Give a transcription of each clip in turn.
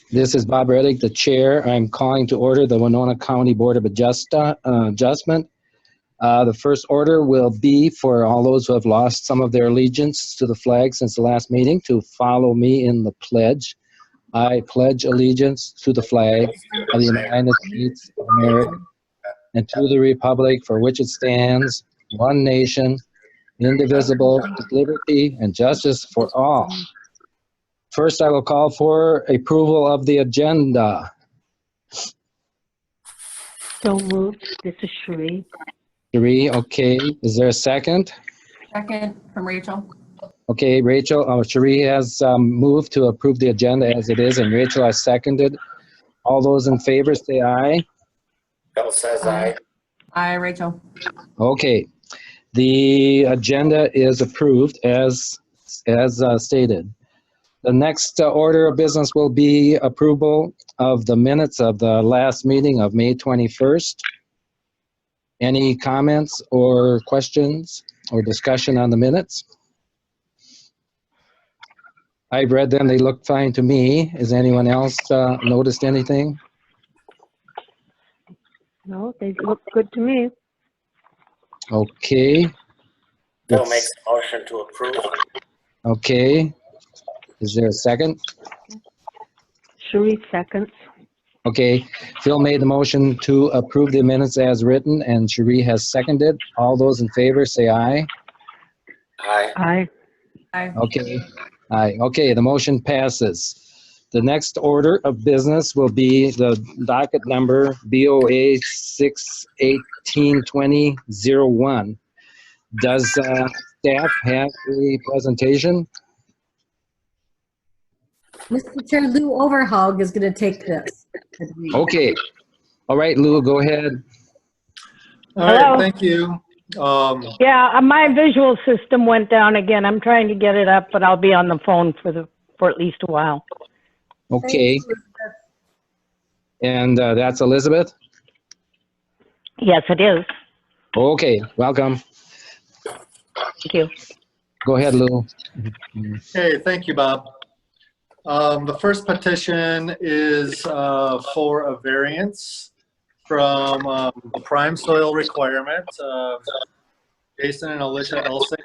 This is Bob Reddick, the chair. I'm calling to order the Winona County Board of Adjustment. The first order will be for all those who have lost some of their allegiance to the flag since the last meeting to follow me in the pledge. I pledge allegiance to the flag of the United States of America and to the republic for which it stands, one nation, indivisible, with liberty and justice for all. First, I will call for approval of the agenda. So moved. This is Cherie. Cherie, okay. Is there a second? Second from Rachel. Okay, Rachel, Cherie has moved to approve the agenda as it is, and Rachel has seconded. All those in favor say aye. Bill says aye. Aye, Rachel. Okay, the agenda is approved as stated. The next order of business will be approval of the minutes of the last meeting of May 21st. Any comments or questions or discussion on the minutes? I've read them. They look fine to me. Has anyone else noticed anything? No, they look good to me. Okay. Bill makes a motion to approve. Okay. Is there a second? Cherie seconds. Okay. Phil made the motion to approve the minutes as written, and Cherie has seconded. All those in favor say aye. Aye. Aye. Aye. Okay. Aye. Okay, the motion passes. The next order of business will be the docket number BOA 6182001. Does staff have a presentation? Mr. Chair, Lou Overhaug is going to take this. Okay. All right, Lou, go ahead. All right, Hello? thank you. Yeah, my visual system went down again. I'm trying to get it up, but I'll be on the phone for at least a while. Okay. And that's Elizabeth? Yes, it is. Okay, welcome. Thank you. Go ahead, Lou. Okay, thank you, Bob. The first petition is for a variance from the prime soil requirement. Jason and Alicia Elsick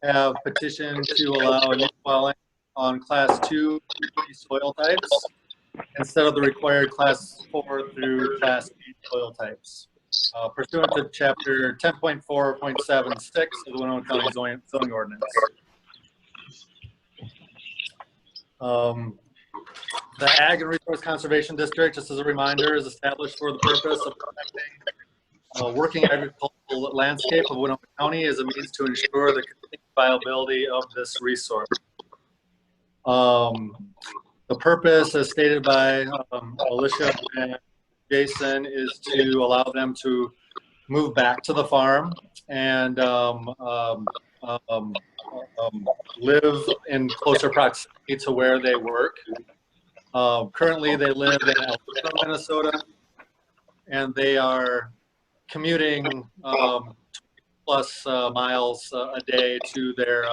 have petitioned to allow a new dwelling on class 2 soil types instead of the required class 4 through class 8 soil types. Pursuant to chapter 10.4.76 of the Winona County zoning ordinance. The Ag and Resource Conservation District, just as a reminder, is established for the purpose of protecting working agricultural landscape of Winona County as a means to ensure the continued viability of this resource. The purpose, as stated by Alicia and Jason, is to allow them to move back to the farm and live in closer proximity to where they work. Currently, they live in Elkton, Minnesota, and they are commuting plus miles a day to their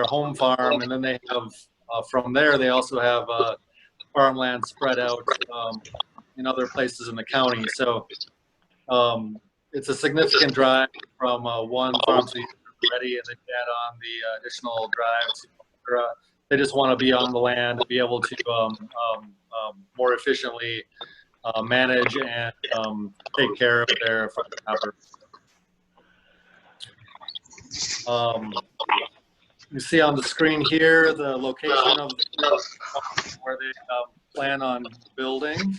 home farm, and then they have from there they also have farmland spread out in other places in the county. So it's a significant drive from one farm to the other already, and then add on the additional drive to they just want to be on the land and be able to more efficiently manage and take care of their farm cover. You see on the screen here the location of where they plan on building.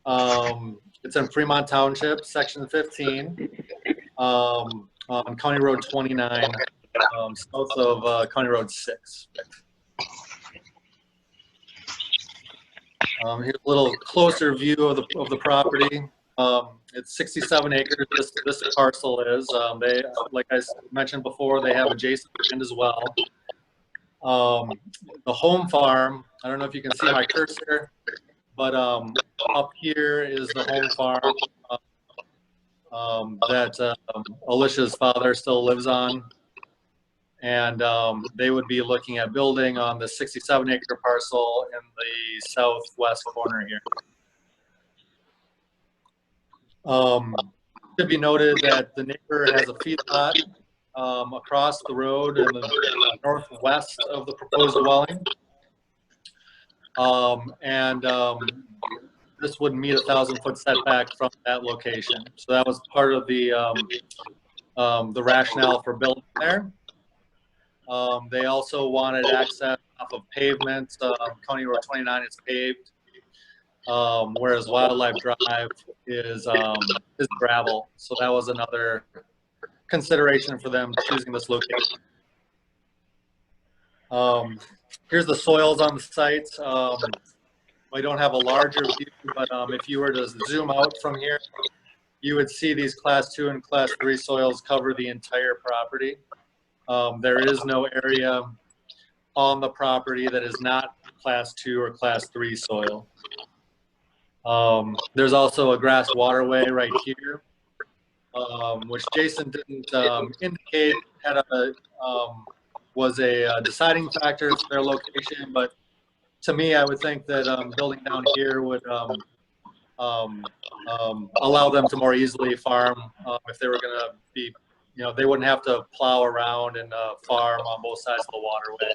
It's in Fremont Township, Section 15, on County Road 29, south of County Road 6. Here's a little closer view of the property. It's 67 acres. This parcel is. They, like I mentioned before, they have adjacent land as well. The home farm. I don't know if you can see my cursor, but up here is the home farm that Alicia's father still lives on, And they would be looking at building on the 67-acre parcel in the southwest corner here. Should be noted that the neighbor has a feedlot across the road in the northwest of the proposed dwelling. This would meet a 1,000-foot setback from that location. So that was part of the rationale for building there. They also wanted access off of pavement. County Road 29 is paved, whereas Wildlife Drive is gravel. So that was another consideration for them choosing this location. Here's the soils on the site. We don't have a larger view, but if you were to zoom out from here, you would see these Class 2 and Class 3 soils cover the entire property. There is no area on the property that is not Class 2 or Class 3 soil. There's also a grass waterway right here, which Jason didn't indicate was a deciding factor for their location, but to me, I would think that building down here would allow them to more easily farm if they were going to be, they wouldn't have to plow around and farm on both sides of the waterway.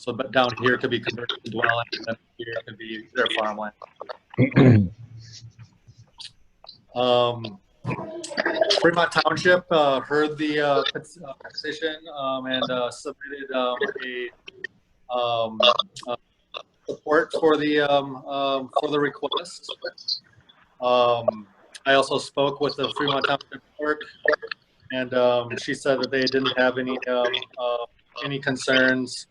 But down here could be converted to dwelling, and then here could be their farmland. Fremont Township heard the petition and submitted support for the request. I also spoke with the Fremont Township clerk, and she said that they didn't have any concerns,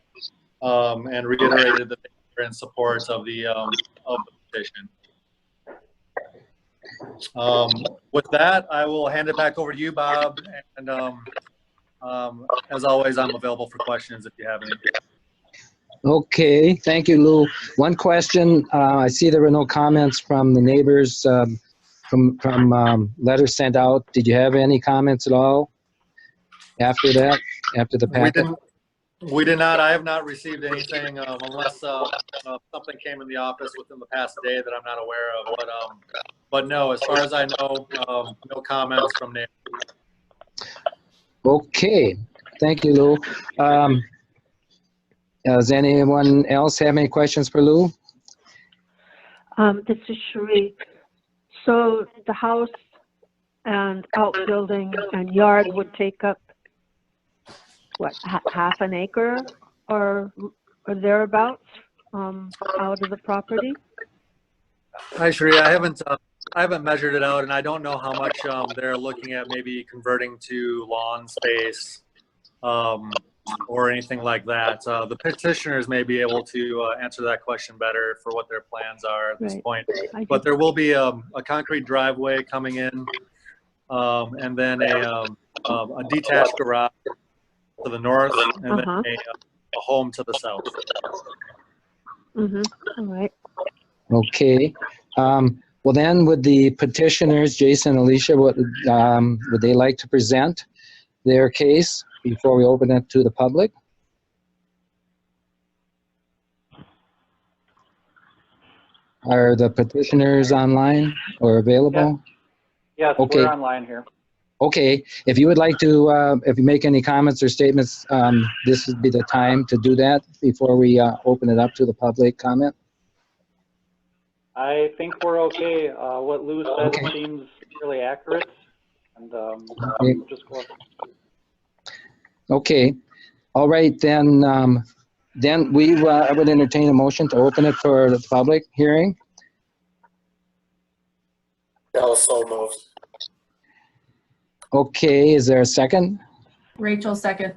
and reiterated that they were in support of the petition. With that, I will hand it back over to you, Bob, and as always, I'm available for questions if you have any. Okay, thank you, Lou. One question, I see there were no comments from the neighbors from letters sent out. Did you have any comments at all after that, after the packet? We did not. I have not received anything unless something came in the office within the past day that I'm not aware of. But no, as far as I know, no comments from neighbors. Okay, thank you, Lou. Does anyone else have any questions for Lou? This is Cherie. So the house and outbuilding and yard would take up, what, half an acre or thereabouts out of the property? Hi, Sheree. I haven't measured it out, and I don't know how much they're looking at maybe converting to lawn space or anything like that. The petitioners may be able to answer that question better for what their plans are at this point. But there will be a concrete driveway coming in, and then a detached garage to the north, and then a home to the south. All right. Okay. Well, then, would the petitioners, Jason and Alicia, would they like to present their case before we open it to the public? Are the petitioners online or available? Yes, Okay. we're online here. Okay, if you would like to, if you make any comments or statements, this would be the time to do that before we open it up to the public comment. I think we're okay. What Lou said Okay. seems really accurate, and Okay. just go ahead. Okay, all right, then I would entertain a motion to open it for the public hearing. Also moved. Okay, is there a second? Rachel, second.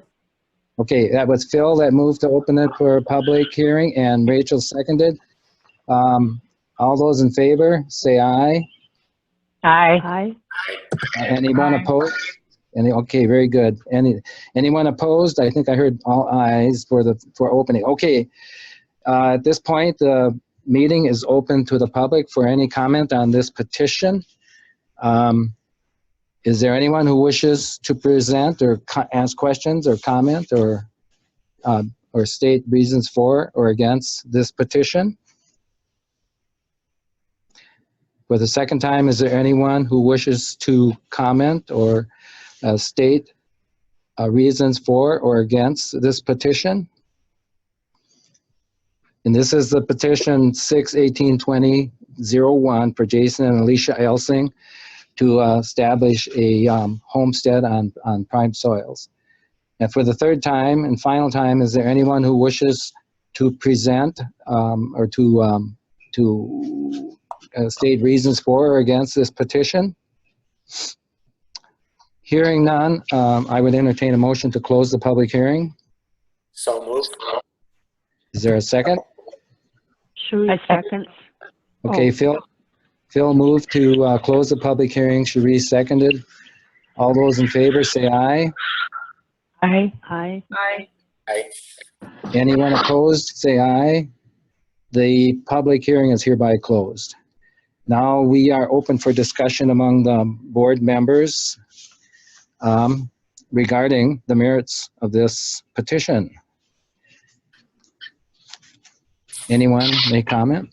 Okay, that was Phil that moved to open it for a public hearing, and Rachel seconded. All those in favor, say aye. Aye. Aye. Anyone Aye. opposed? Okay, very good. Anyone opposed? I think I heard all ayes for opening. Okay, at this point, the meeting is open to the public for any comment on this petition. Is there anyone who wishes to present or ask questions or comment or state reasons for or against this petition? For the second time, is there anyone who wishes to comment or state reasons for or against this petition? And this is the petition 6/18/20/01 for Jason and Alicia Elsing to establish a homestead on prime soils. And for the third time and final time, is there anyone who wishes to present or to state reasons for or against this petition? Hearing none, I would entertain a motion to close the public hearing. So moved. Is there a second? Sheree I second. seconds. Okay, Phil moved to close the public hearing. Cherie seconded. All those in favor say aye. Aye. Aye. Aye. Aye. Anyone opposed, say aye. The public hearing is hereby closed. Now we are open for discussion among the board members regarding the merits of this petition. Anyone may comment?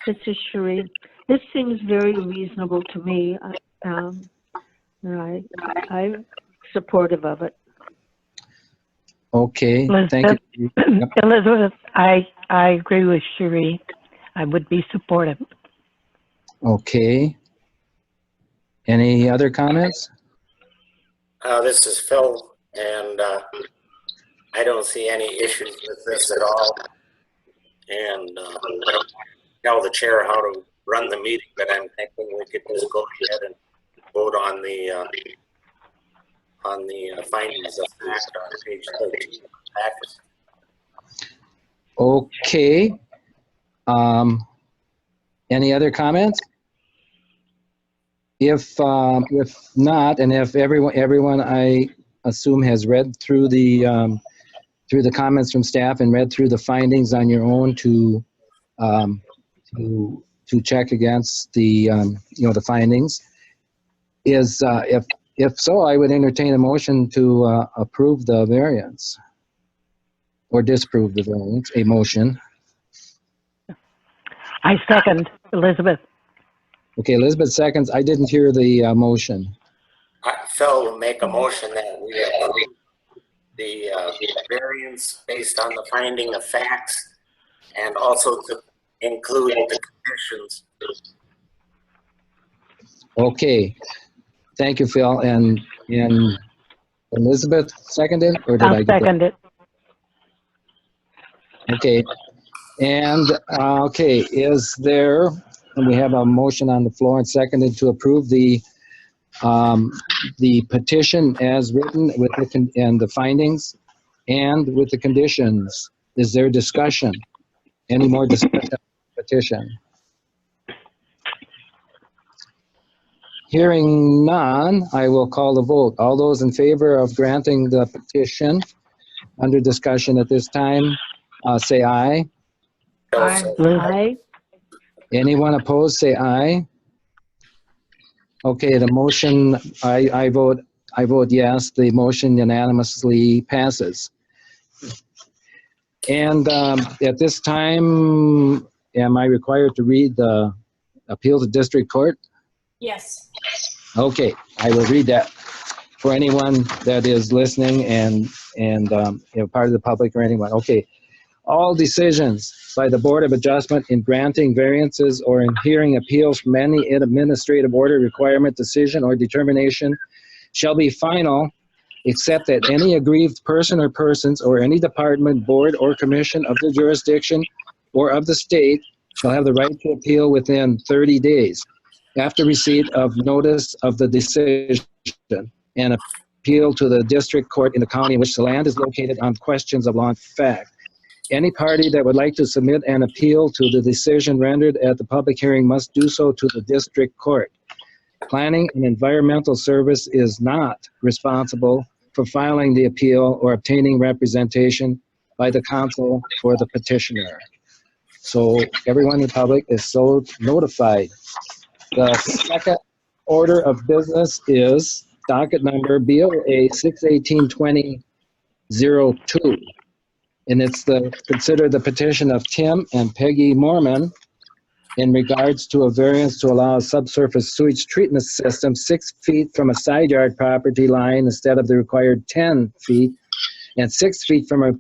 This is Sheree. This seems very reasonable to me. I'm supportive of it. Okay, thank you. Yep. Elizabeth, I agree with Cherie. I would be supportive. Okay. Any other comments? This is Phil, and I don't see any issues with this at all. And I don't tell the chair how to run the meeting, but I'm thinking we could just go ahead and vote on the findings of fact on page 13 of the packet. Okay. Any other comments? If not, and if everyone I assume has read through the comments from staff and read through the findings on your own to check against the the findings, if so, I would entertain a motion to approve the variance or disapprove the variance. A motion. I second, Elizabeth. Okay, Elizabeth seconds. I didn't hear the motion. Phil will make a motion that we approve the variance based on the finding of facts and also to include the conditions. Okay, thank you, Phil. And Elizabeth seconded, or did I I'll get that? second it. Okay, and is there? And we have a motion on the floor and seconded to approve the petition as written with and the findings and with the conditions. Is there discussion? Any more discussion on the petition? Hearing none, I will call the vote. All those in favor of granting the petition under discussion at this time, say aye. Phil, Aye. Anyone opposed, say aye. Okay, the motion, I vote yes. The motion unanimously passes. And at this time, am I required to read the appeal to district court? Yes. Okay, I will read that for anyone that is listening and part of the public or anyone. Okay. All decisions by the Board of Adjustment in granting variances or in hearing appeals from any administrative order, requirement, decision, or determination shall be final, except that any aggrieved person or persons or any department, board, or commission of the jurisdiction or of the state shall have the right to appeal within 30 days after receipt of notice of the decision and appeal to the district court in the county in which the land is located on questions of law and fact. Any party that would like to submit an appeal to the decision rendered at the public hearing must do so to the district court. Planning and Environmental Service is not responsible for filing the appeal or obtaining representation by the counsel for the petitioner. So everyone in the public is so notified. The order of business is docket number BOA 618-2002. And it's consider the petition of Tim and Peggy Mormon in regards to a variance to allow a subsurface sewage treatment system 6 feet from a side yard property line instead of the required 10 feet, and 6 feet from a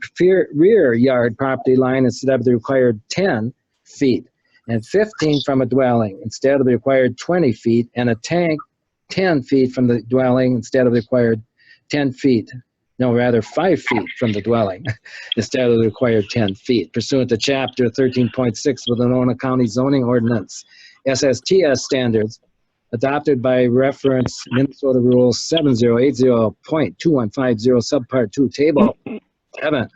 rear yard property line instead of the required 10 feet, and 15 from a dwelling instead of the required 20 feet, and a tank 10 feet from the dwelling instead of the required 10 feet. No, rather 5 feet from the dwelling instead of the required 10 feet, pursuant to Chapter 13.6 of the Winona County Zoning Ordinance, SSTS standards, adopted by reference Minnesota Rule 7080.2150, Subpart 2, Table 7.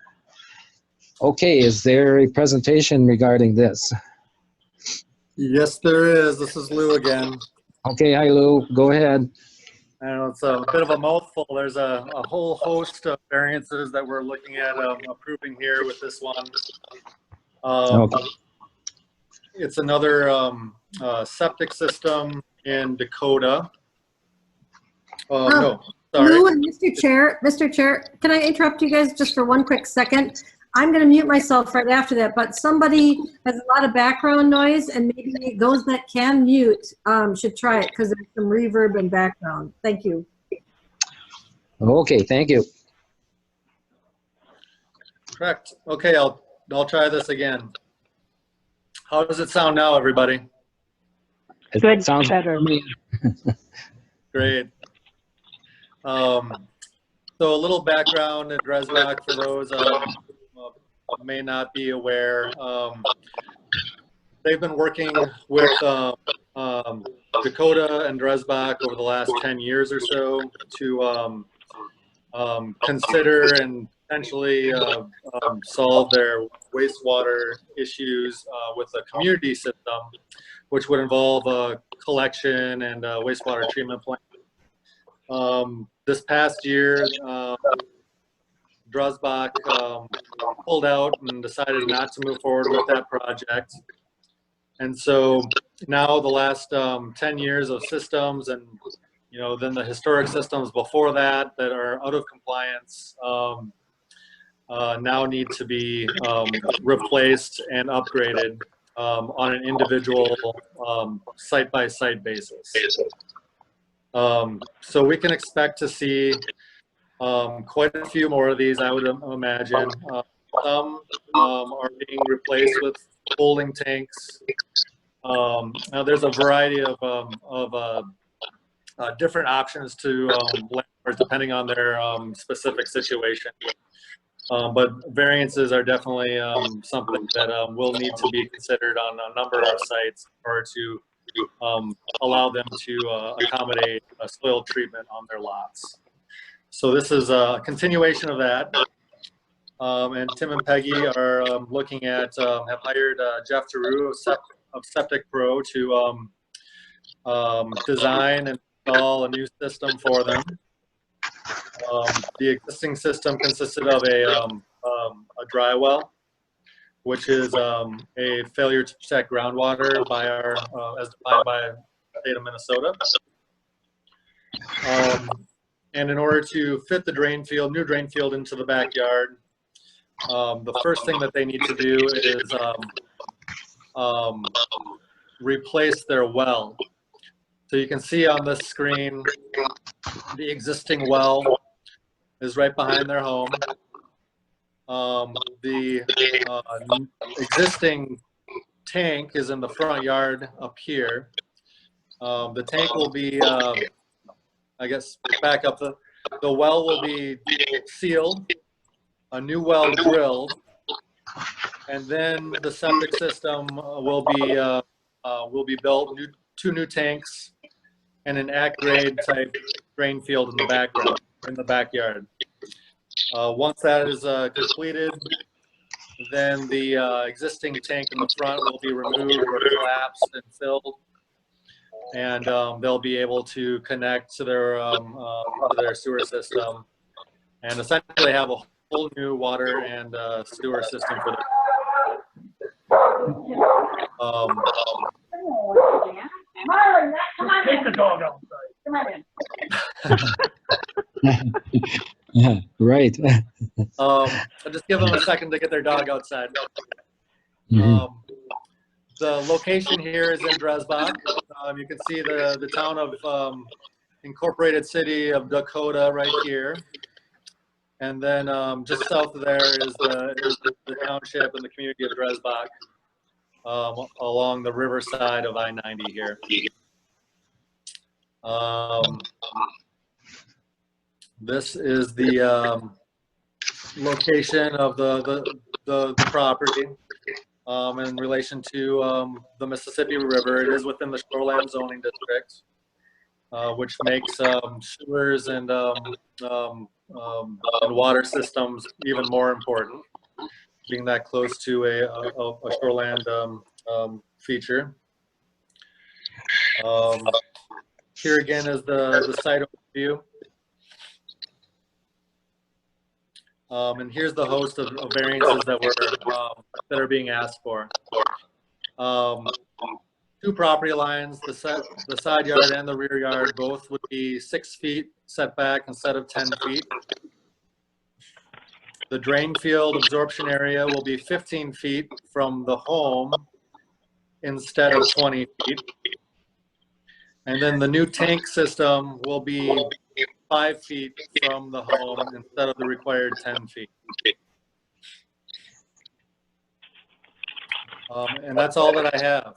Okay, is there a presentation regarding this? Yes, there is. This is Lou again. Okay, hi Lou, go ahead. I know it's a bit of a mouthful. There's a whole host of variances that we're looking at approving here with this one. Okay. It's another septic system in Dakota. No, sorry. Lou and Mr. Chair, can I interrupt you guys just for one quick second? I'm going to mute myself right after that, but somebody has a lot of background noise, and maybe those that can mute should try it because there's some reverb and background. Thank you. Okay, thank you. Correct. Okay, I'll try this again. How does it sound now, everybody? It Good, sounds better. Great. So a little background at Dresbach for those may not be aware. They've been working with Dakota and Dresbach over the last 10 years or so to consider and potentially solve their wastewater issues with a community system, which would involve a collection and a wastewater treatment plant. This past year, Dresbach pulled out and decided not to move forward with that project. And so now the last 10 years of systems and, you know, then the historic systems before that are out of compliance now need to be replaced and upgraded on an individual site-by-site basis. So we can expect to see quite a few more of these, I would imagine. Some are being replaced with holding tanks. Now there's a variety of different options to landlords depending on their specific situation. But variances are definitely something that will need to be considered on a number of sites in order to allow them to accommodate a soil treatment on their lots. So this is a continuation of that. And Tim and Peggy are looking at, have hired Jeff Giroux of Septic Pro to design and install a new system for them. The existing system consisted of a dry well, which is a failure to protect groundwater by our, as defined by the state of Minnesota. And in order to fit the drain field, new drain field into the backyard, the first thing that they need to do is replace their well. So you can see on this screen, the existing well is right behind their home. The existing tank is in the front yard up here. The tank will be, I guess, back up. The well will be sealed, a new well drilled, and then the septic system will be built. Two new tanks and an at-grade type drain field in the background, in the backyard. Once that is completed, then the existing tank in the front will be removed or collapsed and filled, and they'll be able to connect to their sewer system and essentially have a whole new water and sewer system for them. Take the dog out. Right. I'll just give them a second to get their dog outside. Mhm. The location here is in Dresbach. You can see the town of incorporated city of Dakota right here. And then just south of there is the township and the community of Dresbach along the riverside of I-90 here. This is the location of the property in relation to the Mississippi River. It is within the shoreland zoning district, which makes sewers and water systems even more important, being that close to a shoreland feature. Here again is the site overview. And here's the host of variances that are being asked for. 2 property lines, the side yard and the rear yard, both would be 6 feet setback instead of 10 feet. The drain field absorption area will be 15 feet from the home instead of 20 feet. And then the new tank system will be 5 feet from the home instead of the required 10 feet. And that's all that I have.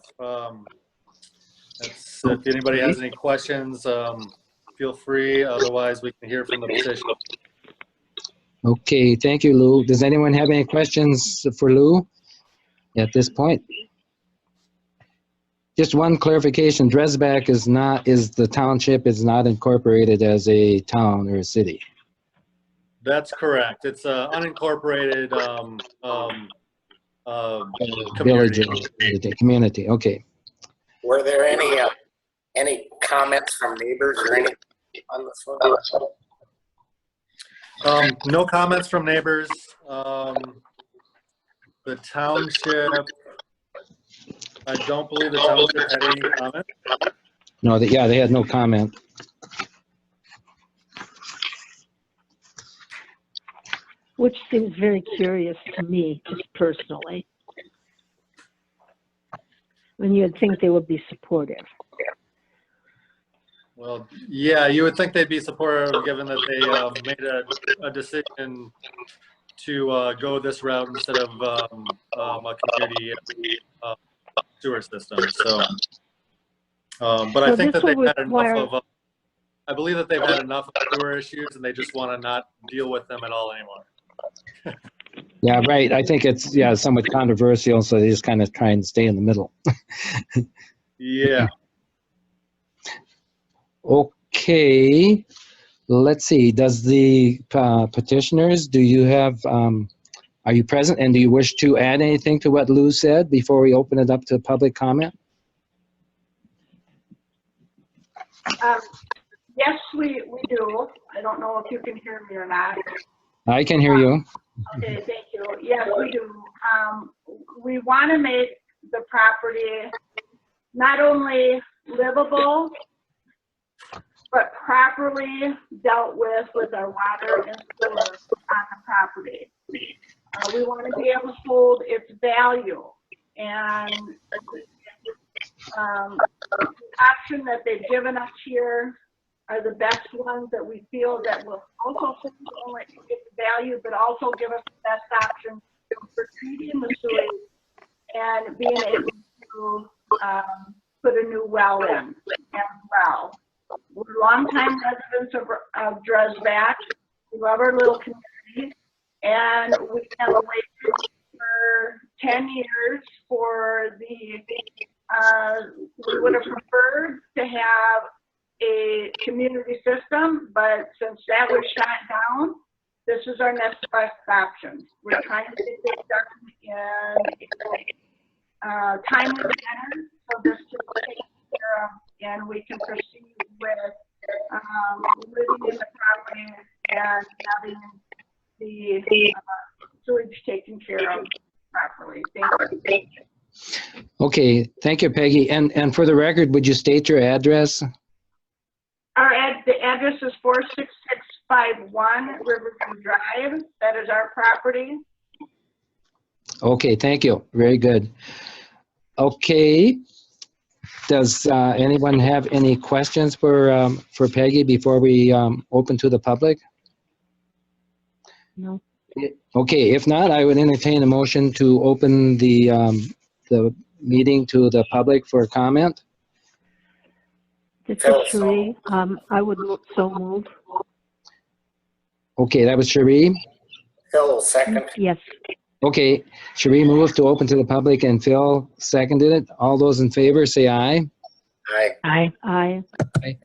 If anybody has any questions, feel free. Otherwise, we can hear from the petitioner. Okay, thank you, Lou. Does anyone have any questions for Lou at this point? Just one clarification, Dresbach is the township is not incorporated as a town or a city. That's correct. It's an unincorporated Village, community. community, okay. Were there any comments from neighbors or anything on the phone? No comments from neighbors. The township, I don't believe the township had any comment. No, they had no comment. Which seems very curious to me, just personally. And you'd think they would be supportive. Well, yeah, you would think they'd be supportive given that they made a decision to go this route instead of a community sewer system. So, but I think that they've had enough of. I believe that they've had enough of sewer issues, and they just want to not deal with them at all anymore. Yeah, right. I think it's somewhat controversial, so they just kind of try and stay in the middle. Yeah. Okay. Let's see. Does the petitioners, do you have, are you present and do you wish to add anything to what Lou said before we open it up to public comment? Yes, we do. I don't know if you can hear me or not. I can hear you. Okay, thank you. Yes, we do. We want to make the property not only livable, but properly dealt with our water and sewer on the property. We want to be able to hold its value. And the option that they've given us here are the best ones that we feel that will also not only get the value, but also give us the best option for treating the sewage and being able to put a new well in as well. We're longtime residents of Dresbach. We love our little community, and we have waited for 10 years for the, we would have preferred to have a community system, but since that was shot down, this is our next best option. We're trying to get this done in a timely manner so this can be taken care of and we can proceed with living in the property and having the sewage taken care of properly. Thank you. Okay, thank you, Peggy. And for the record, would you state your address? Our address the address is 46651 Riverview Drive. That is our property. Okay, thank you. Very good. Okay. Does anyone have any questions for Peggy before we open to the public? No. Okay, if not, I would entertain a motion to open the meeting to the public for comment. This is Phil, Cherie. I would so move. Okay, that was Cherie. Phil, second. Yes. Okay, Cherie moved to open to the public and Phil seconded it. All those in favor say aye. Aye. Aye. Aye.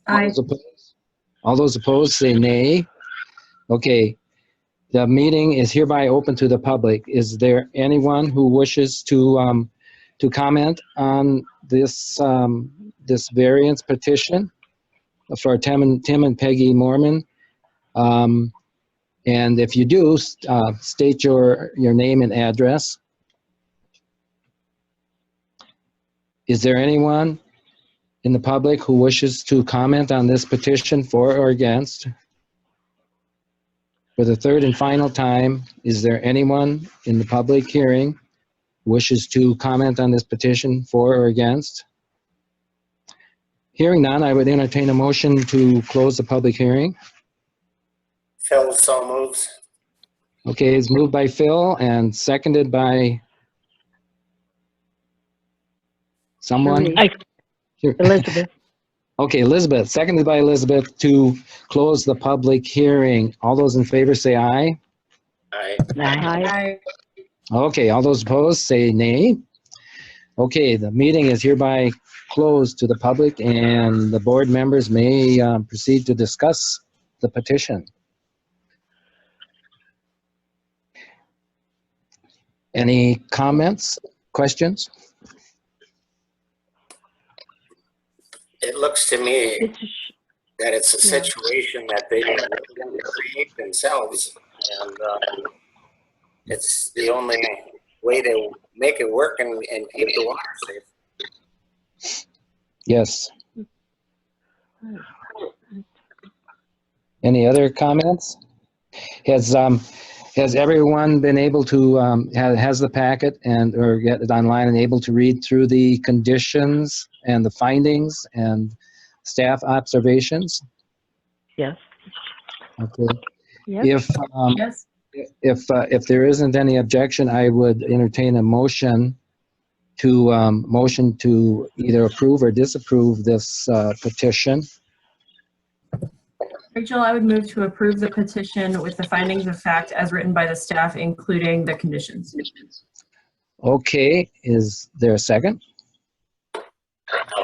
Aye. All those opposed say nay. Okay, the meeting is hereby open to the public. Is there anyone who wishes to comment on this this variance petition for Tim and Peggy Mormon? And if you do, state your name and address. Is there anyone in the public who wishes to comment on this petition for or against? For the third and final time, is there anyone in the public hearing who wishes to comment on this petition for or against? Hearing none, I would entertain a motion to close the public hearing. Phil so moves. Okay, it's moved by Phil and seconded by someone? Cherie. Aye. Sure. Elizabeth. Okay, Elizabeth, seconded by Elizabeth to close the public hearing. All those in favor say aye. Aye. Aye. Aye. Okay, all those opposed say nay. Okay, the meeting is hereby closed to the public and the board members may proceed to discuss the petition. Any comments, questions? It looks to me This is, that it's a Yeah. situation that they can create themselves, and it's the only way to make it work and keep the water safe. Yes. Any other comments? Has everyone been able to, has the packet and, or get it online and able to read through the conditions and the findings and staff observations? Yes. Okay. yep. Yes. If there isn't any objection, I would entertain a motion to either approve or disapprove this petition. Rachel, I would move to approve the petition with the findings of fact as written by the staff, including the conditions. Okay, is there a second?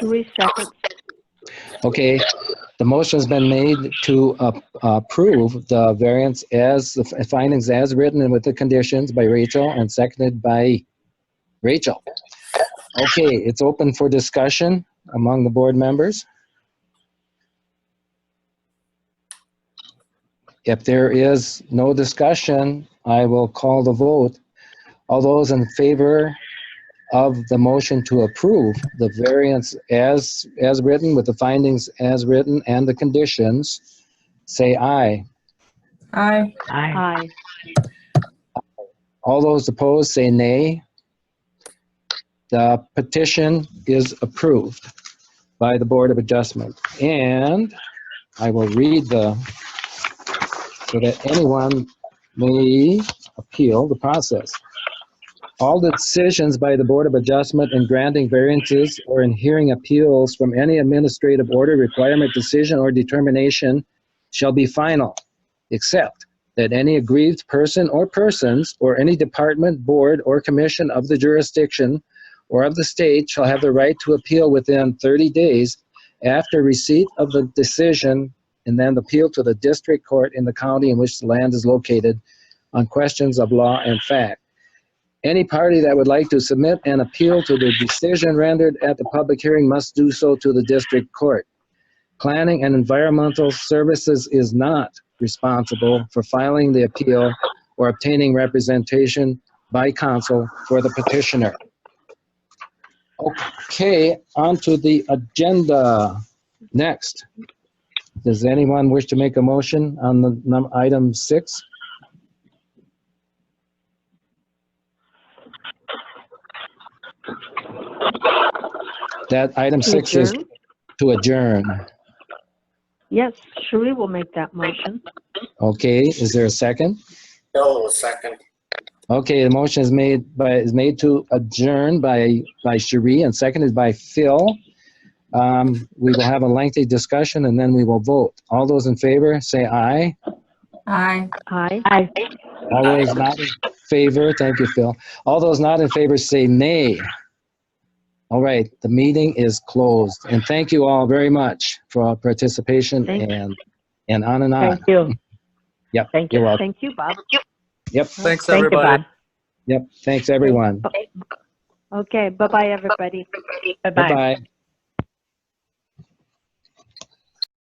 Cherie seconds. Okay, the motion's been made to approve the variance as, the findings as written and with the conditions by Rachel and seconded by Rachel. Okay, it's open for discussion among the board members. If there is no discussion, I will call the vote. All those in favor of the motion to approve the variance as written with the findings as written and the conditions, say aye. Aye. Aye. Aye. All those opposed say nay. The petition is approved by the Board of Adjustment. And I will read so that anyone may appeal the process. All the decisions by the Board of Adjustment in granting variances or in hearing appeals from any administrative order, requirement, decision, or determination shall be final, except that any aggrieved person or persons or any department, board, or commission of the jurisdiction or of the state shall have the right to appeal within 30 days after receipt of the decision and then appeal to the district court in the county in which the land is located on questions of law and fact. Any party that would like to submit an appeal to the decision rendered at the public hearing must do so to the district court. Planning and Environmental Services is not responsible for filing the appeal or obtaining representation by counsel for the petitioner. Okay, on to the agenda. Next, Does anyone wish to make a motion on the item 6? That item 6 is Adjourn? to adjourn. Yes, Sheree will make that motion. Okay, is there a second? Phil was second. Okay, the motion is made to adjourn by Cherie and seconded by Phil. We will have a lengthy discussion and then we will vote. All those in favor, say aye. Aye. Aye. Aye. All those not in favor, thank you, Phil. All those not in favor say nay. All right, the meeting is closed. And thank you all very much for our participation Thank you. and on and on. Thank you. Yep, Thank you're you. welcome. Thank you, Bob. Yep, Thanks, Thank you, everybody. Bob. yep. Thanks, everyone. Okay, bye-bye, everybody. Bye-bye. Bye-bye.